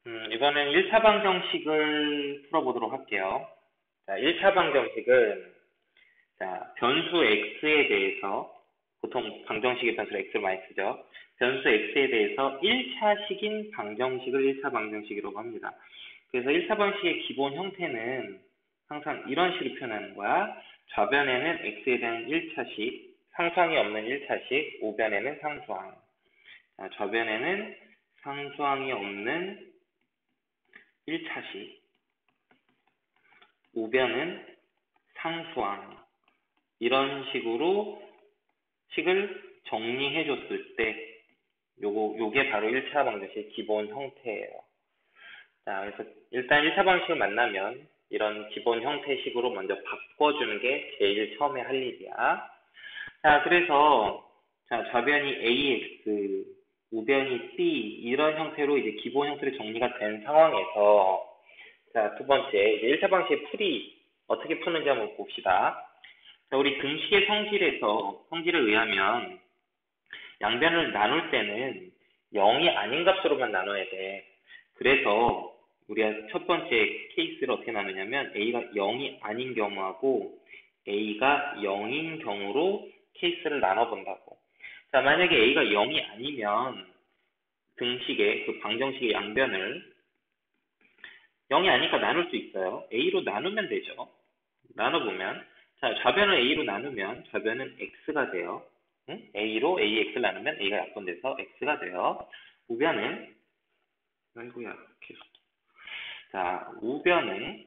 이번엔 1차 방정식을 풀어보도록 할게요. 자, 1차 방정식은, 자, 변수 x에 대해서, 보통 방정식의 변수 x를 많이 쓰죠. 변수 x에 대해서 1차식인 방정식을 1차 방정식이라고 합니다. 그래서 1차 방식의 기본 형태는 항상 이런 식으로 표현하는 거야. 좌변에는 x에 대한 1차식, 상수항이 없는 1차식, 우변에는 상수항. 자, 좌변에는 상수항이 없는 1차식, 우변은 상수항. 이런 식으로 식을 정리해 줬을 때 요게 바로 1차 방정식의 기본 형태예요. 자, 그래서 일단 1차 방식을 만나면 이런 기본 형태식으로 먼저 바꿔주는 게 제일 처음에 할 일이야. 자, 그래서 자, 좌변이 ax, 우변이 b 이런 형태로 이제 기본 형태로 정리가 된 상황에서 자, 두 번째, 이제 1차 방식의 풀이 어떻게 푸는지 한번 봅시다. 자, 우리 등식의 성질에 의하면 양변을 나눌 때는 0이 아닌 값으로만 나눠야 돼. 그래서 우리가 첫 번째 케이스를 어떻게 나누냐면 a가 0이 아닌 경우하고 a가 0인 경우로 케이스를 나눠본다고. 자, 만약에 a가 0이 아니면 등식의 그 방정식의 양변을 0이 아니니까 나눌 수 있어요. a로 나누면 되죠. 나눠보면 자, 좌변을 a로 나누면 좌변은 x가 돼요. 응? a로 ax를 나누면 a가 약분돼서 x가 돼요. 우변은 아이고야 계속 자, 우변은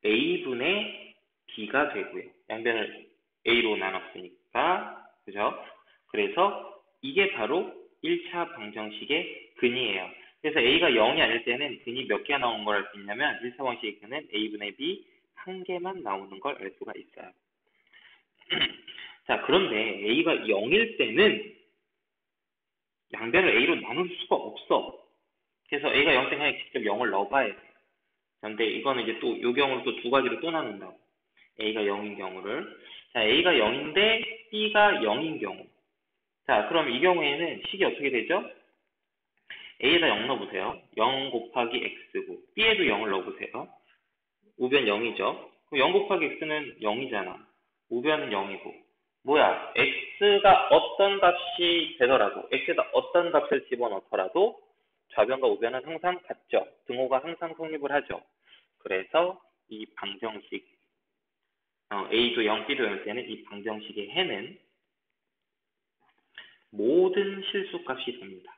a분의 b가 되고요. 양변을 a로 나눴으니까 그죠? 그래서 이게 바로 1차 방정식의 근이에요. 그래서 a가 0이 아닐 때는 근이 몇 개가 나오는 걸 알 수 있냐면 1차 방식의 근은 a분의 b 한 개만 나오는 걸 알 수가 있어요. 자, 그런데 a가 0일 때는 양변을 a로 나눌 수가 없어. 그래서 a가 0 때 그냥 직접 0을 넣어봐야 돼. 그런데 이거는 이제 또 이 경우를 또 두 가지로 또 나눈다고. a가 0인 경우를. 자, a가 0인데 b가 0인 경우. 자, 그럼 이 경우에는 식이 어떻게 되죠? a에다 0 넣어보세요. 0 곱하기 x고 b에도 0을 넣어보세요. 우변 0이죠. 그럼 0 곱하기 x는 0이잖아. 우변은 0이고. 뭐야? x가 어떤 값이 되더라도 x에다 어떤 값을 집어넣더라도 좌변과 우변은 항상 같죠. 등호가 항상 성립을 하죠. 그래서 이 방정식 a도 0, b도 0일 때는 이 방정식의 해는 모든 실수값이 됩니다.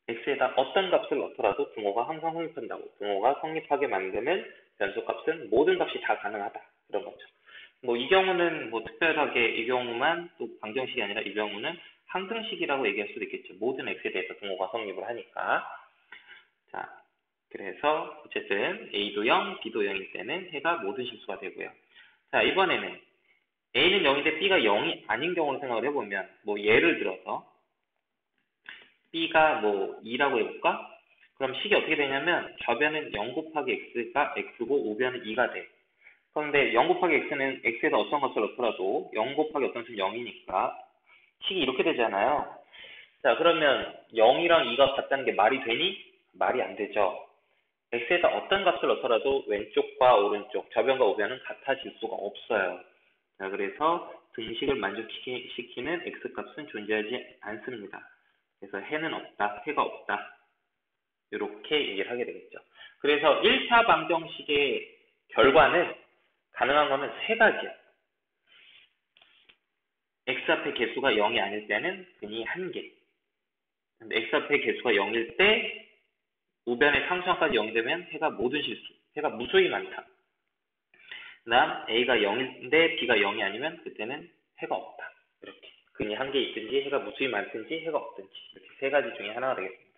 x에다 어떤 값을 넣더라도 등호가 항상 성립한다고. 등호가 성립하게 만드는 변수값은 모든 값이 다 가능하다. 그런 거죠. 뭐 이 경우는 뭐 특별하게 이 경우만 또 방정식이 아니라 이 경우는 항등식이라고 얘기할 수도 있겠죠. 모든 x에 대해서 등호가 성립을 하니까. 자, 그래서 어쨌든 a도 0, b도 0일 때는 해가 모든 실수가 되고요. 자, 이번에는 a는 0인데 b가 0이 아닌 경우를 생각을 해보면 뭐 예를 들어서 b가 뭐 2라고 해볼까? 그럼 식이 어떻게 되냐면 좌변은 0 곱하기 x가 x고 우변은 2가 돼. 그런데 0 곱하기 x는 x에다 어떤 값을 넣더라도 0 곱하기 어떤 수는 0이니까 식이 이렇게 되잖아요. 자, 그러면 0이랑 2가 같다는 게 말이 되니? 말이 안 되죠. x에다 어떤 값을 넣더라도 왼쪽과 오른쪽, 좌변과 우변은 같아질 수가 없어요. 자, 그래서 등식을 만족시키는 x값은 존재하지 않습니다. 그래서 해는 없다, 해가 없다. 이렇게 얘기를 하게 되겠죠. 그래서 1차 방정식의 결과는 가능한 거는 세 가지야. x 앞의 개수가 0이 아닐 때는 근이 1개. 근데 x 앞의 개수가 0일 때 우변의 상수항까지 0이 되면 해가 모든 실수. 해가 무수히 많다. 그 다음 a가 0인데 b가 0이 아니면 그때는 해가 없다. 이렇게. 근이 1개 있든지 해가 무수히 많든지 해가 없든지 이렇게 세 가지 중에 하나가 되겠습니다.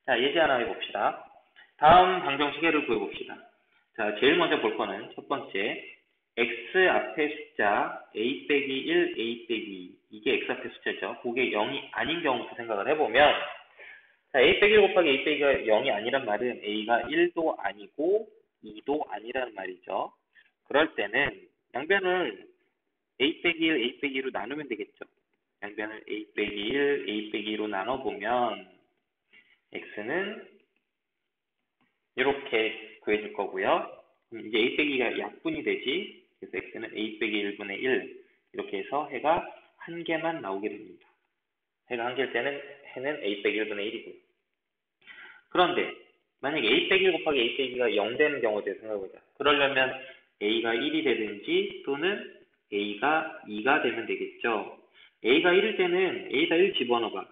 자, 예제 하나 해봅시다. 다음 방정식을 구해봅시다. 자, 제일 먼저 볼 거는 첫 번째 x 앞의 숫자 a 빼기 1, a 빼기 2 이게 x 앞의 숫자죠. 그게 0이 아닌 경우부터 생각을 해보면 자, a 빼기 1 곱하기 a 빼기가 0이 아니란 말은 a가 1도 아니고 2도 아니라는 말이죠. 그럴 때는 양변을 a 빼기 1, a 빼기 2로 나누면 되겠죠. 양변을 a 빼기 1, a 빼기 2로 나눠보면 x는 이렇게 구해줄 거고요. 그럼 이제 a 빼기가 약분이 되지. 그래서 x는 a 빼기 1분의 1 이렇게 해서 해가 한 개만 나오게 됩니다. 해가 한 개일 때는 해는 a 빼기 1분의 1이고요. 그런데 만약에 a 빼기 1 곱하기 a 빼기가 0 되는 경우도 생각해보자. 그러려면 a가 1이 되든지 또는 a가 2가 되면 되겠죠. a가 1일 때는 a에다 1 집어넣어봐.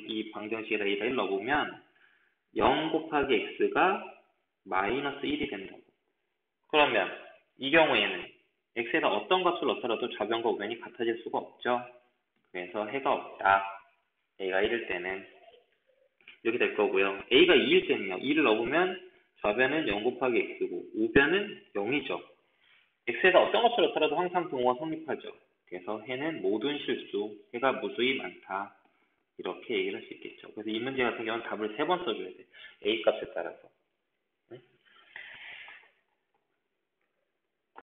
이 방정식에다 a에다 1 넣어보면 0 곱하기 x가 마이너스 1이 된다고. 그러면 이 경우에는 x에다 어떤 값을 넣더라도 좌변과 우변이 같아질 수가 없죠. 그래서 해가 없다. a가 1일 때는 이렇게 될 거고요. a가 2일 때는요. 2를 넣으면 좌변은 0 곱하기 x고 우변은 0이죠. x에다 어떤 값을 넣더라도 항상 동호가 성립하죠. 그래서 해는 모든 실수, 해가 무수히 많다. 이렇게 얘기를 할 수 있겠죠. 그래서 이 문제 같은 경우는 답을 3번 써줘야 돼. a 값에 따라서.